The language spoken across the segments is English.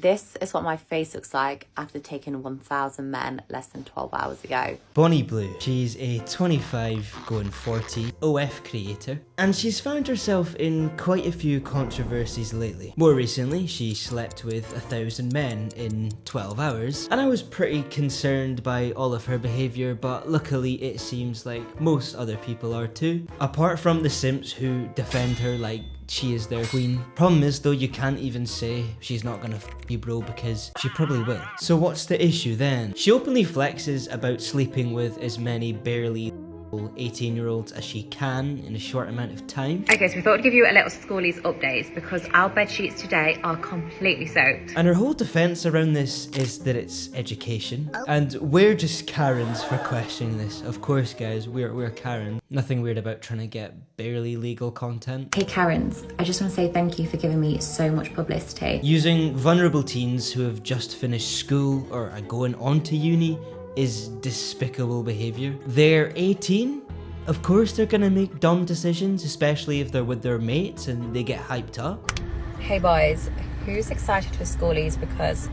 This is what my face looks like after taking 1,000 men less than 12 hours ago. Bonnie Blue. She's a 25 going 40 OF creator, and she's found herself in quite a few controversies lately. More recently, she slept with 1,000 men in 12 hours, and I was pretty concerned by all of her behaviour, but luckily it seems like most other people are too. Apart from the simps who defend her like she is their queen. Problem is though, you can't even say she's not gonna f you bro, because she probably will. So what's the issue then? She openly flexes about sleeping with as many barely 18-year-olds as she can in a short amount of time. Okay, so we thought to give you a little schoolies updates because our bed sheets today are completely soaked. And her whole defense around this is that it's education. And we're just Karens for questioning this. Of course, guys, we're Karen. Nothing weird about trying to get barely legal content. Hey Karens, I just want to say thank you for giving me so much publicity. Using vulnerable teens who have just finished school or are going on to uni is despicable behaviour. They're 18. Of course they're gonna make dumb decisions, especially if they're with their mates and they get hyped up. Hey boys, who's excited for schoolies? Because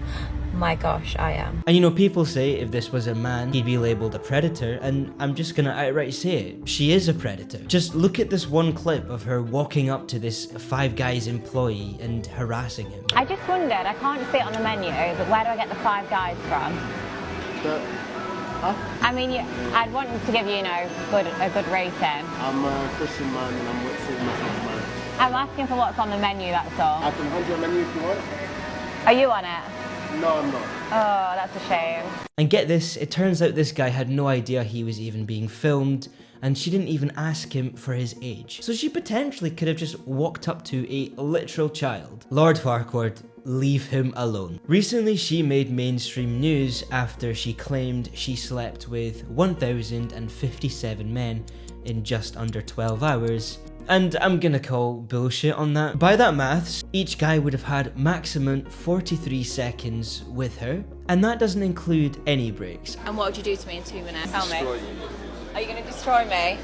my gosh, I am. And you know, people say if this was a man, he'd be labelled a predator, and I'm just gonna outright say it. She is a predator. Just look at this one clip of her walking up to this Five Guys employee and harassing him. I just wondered, I can't see it on the menu, but where do I get the Five Guys from? I mean, I'd want to give you, a good rating. I'm a Christian man and I'm with Muslim man. I'm asking for what's on the menu, that's all. I can hand you a menu if you want. Are you on it? No, I'm not. Oh, that's a shame. And get this, it turns out this guy had no idea he was even being filmed, and she didn't even ask him for his age. So she potentially could have just walked up to a literal child. Lord Farquhar, leave him alone. Recently, she made mainstream news after she claimed she slept with 1,057 men in just under 12 hours. And I'm gonna call bullshit on that. By that maths, each guy would have had maximum 43 seconds with her, and that doesn't include any breaks. And what would you do to me in 2 minutes? Tell me. Destroy you. Are you going to destroy me?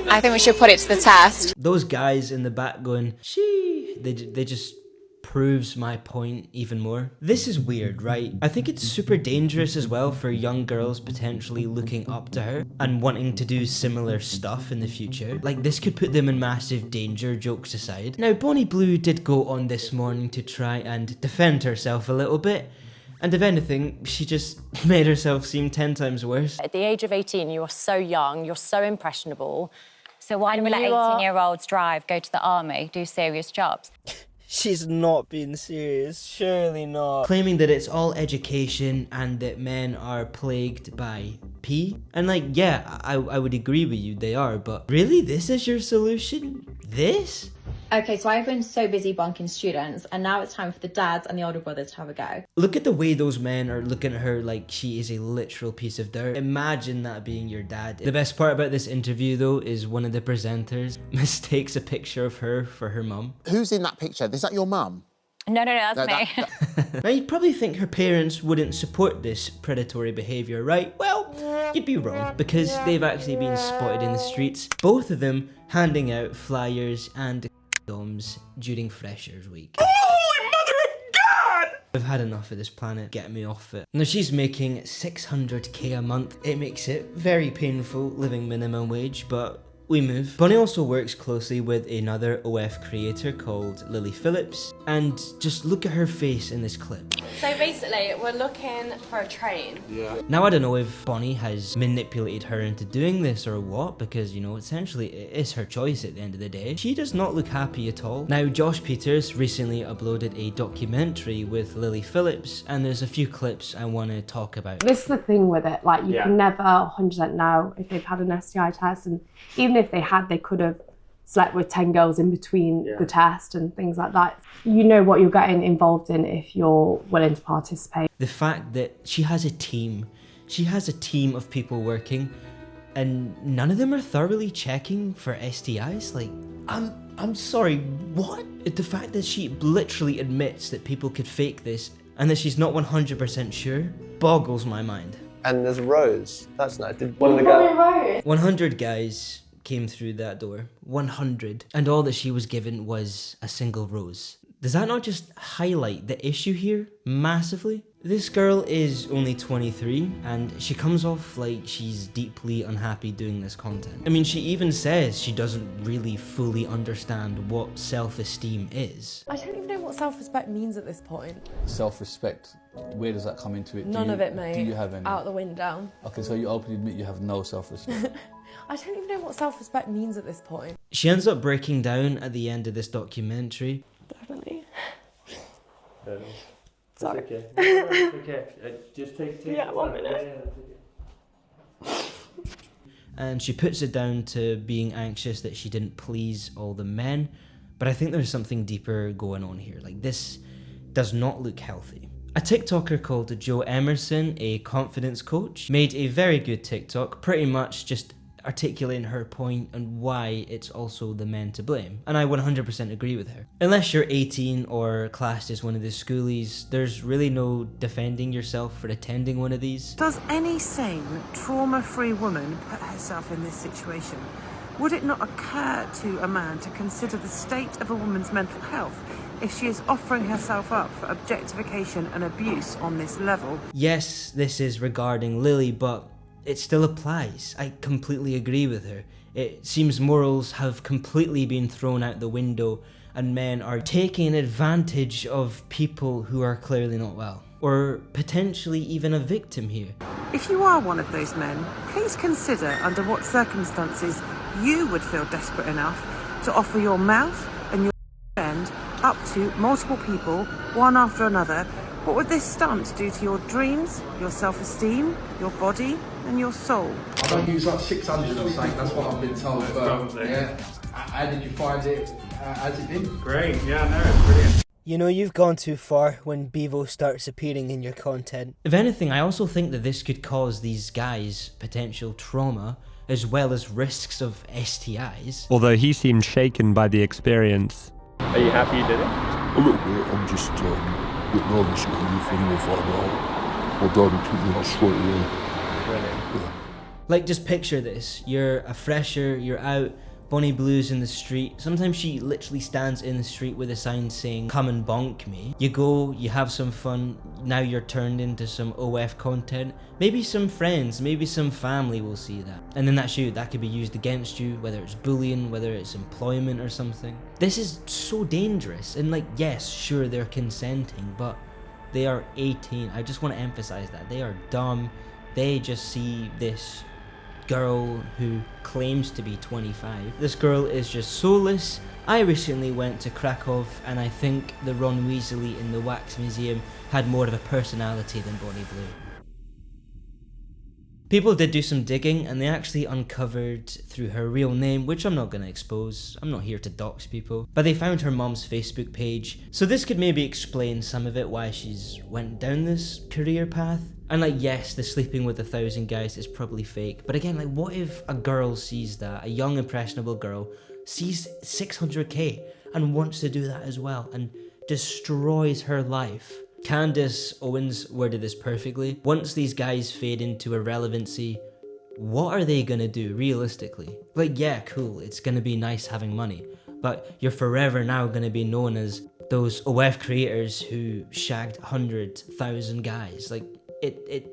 I think we should put it to the test. Those guys in the back going, she, they just proves my point even more. This is weird, right? I think it's super dangerous as well for young girls potentially looking up to her and wanting to do similar stuff in the future. Like, this could put them in massive danger, jokes aside. Now, Bonnie Blue did go on this morning to try and defend herself a little bit. And if anything, she just made herself seem 10 times worse. At the age of 18, you are so young, you're so impressionable. So why do we let 18-year-olds drive, go to the army, do serious jobs? She's not being serious, surely not. Claiming that it's all education and that men are plagued by pee. And like, yeah, I would agree with you, they are, but really, this is your solution? This? Okay, so I've been so busy bunking students, and now it's time for the dads and the older brothers to have a go. Look at the way those men are looking at her like she is a literal piece of dirt. Imagine that being your dad. The best part about this interview though is one of the presenters mistakes a picture of her for her mum. Who's in that picture? Is that your mum? No, that's me. Now you'd probably think her parents wouldn't support this predatory behaviour, right? Well, you'd be wrong, because they've actually been spotted in the streets, both of them handing out flyers and doms during Freshers Week. Holy mother of God! I've had enough of this planet, get me off it. Now she's making 600k a month. It makes it very painful living minimum wage, but we move. Bonnie also works closely with another OF creator called Lily Phillips, and just look at her face in this clip. So basically, we're looking for a train. Yeah. Now I don't know if Bonnie has manipulated her into doing this or what, because, you know, essentially it is her choice at the end of the day. She does not look happy at all. Now Josh Peters recently uploaded a documentary with Lily Phillips, and there's a few clips I want to talk about. This is the thing with it, like you can never 100% know if they've had an STI test, and even if they had, they could have slept with 10 girls in between the test and things like that. You know what you're getting involved in if you're willing to participate. The fact that she has a team of people working, and none of them are thoroughly checking for STIs. Like, I'm sorry, what? The fact that she literally admits that people could fake this and that she's not 100% sure boggles my mind. And there's Rose. That's nice. Did one of the guys? 100 guys came through that door. 100. And all that she was given was a single rose. Does that not just highlight the issue here massively? This girl is only 23 and she comes off like she's deeply unhappy doing this content. I mean, she even says she doesn't really fully understand what self-esteem is. I don't even know what self-respect means at this point. Self-respect, where does that come into it? None of it, mate. Do you have any? Out the window. Okay, so you openly admit you have no self-respect. I don't even know what self-respect means at this point. She ends up breaking down at the end of this documentary. Definitely. Sorry. Okay. It's okay. Just take yeah, 1 minute. And she puts it down to being anxious that she didn't please all the men. But I think there's something deeper going on here. Like, this does not look healthy. A TikToker called Joe Emerson, a confidence coach, made a very good TikTok, pretty much just articulating her point and why it's also the men to blame. And I 100% agree with her. Unless you're 18 or classed as one of the schoolies, there's really no defending yourself for attending one of these. Does any sane, trauma-free woman put herself in this situation? Would it not occur to a man to consider the state of a woman's mental health if she is offering herself up for objectification and abuse on this level? Yes, this is regarding Lily, but it still applies. I completely agree with her. It seems morals have completely been thrown out the window and men are taking advantage of people who are clearly not well. Or potentially even a victim here. If you are one of those men, please consider under what circumstances you would feel desperate enough to offer your mouth and your end up to multiple people, one after another. What would this stunt do to your dreams, your self-esteem, your body, and your soul? I don't use like 600 or something, that's what I've been told. But yeah, how did you find it? How's it been? Great, yeah, no, it's brilliant. You know, you've gone too far when Bevo starts appearing in your content. If anything, I also think that this could cause these guys potential trauma, as well as risks of STIs. Although he seemed shaken by the experience. Are you happy you did it? A little bit, I'm just a bit nervous about if anyone find out. My dad would kick me out straight away. Yeah. Like, just picture this. You're a fresher, you're out, Bonnie Blue's in the street. Sometimes she literally stands in the street with a sign saying, "Come and bonk me." You go, you have some fun, now you're turned into some OF content. Maybe some friends, maybe some family will see that. And then that's you, that could be used against you, whether it's bullying, whether it's employment or something. This is so dangerous, and like, yes, sure, they're consenting, but they are 18. I just want to emphasize that. They are dumb. They just see this girl who claims to be 25. This girl is just soulless. I recently went to Krakow and I think the Ron Weasley in the Wax Museum had more of a personality than Bonnie Blue. People did do some digging and they actually uncovered through her real name, which I'm not going to expose, I'm not here to dox people, but they found her mum's Facebook page. So this could maybe explain some of it, why she's went down this career path. And like, yes, the sleeping with 1,000 guys is probably fake, but again, like, what if a girl sees that, a young impressionable girl sees 600k and wants to do that as well and destroys her life? Candace Owens worded this perfectly. Once these guys fade into irrelevancy, what are they gonna do realistically? Like, yeah, cool, it's gonna be nice having money, but you're forever now gonna be known as those OF creators who shagged 100,000 guys. Like,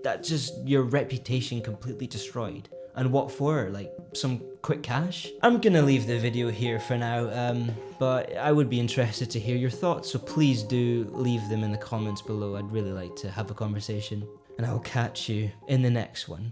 that's just your reputation completely destroyed. And what for? Like, some quick cash? I'm gonna leave the video here for now, but I would be interested to hear your thoughts, so please do leave them in the comments below. I'd really like to have a conversation, and I'll catch you in the next one.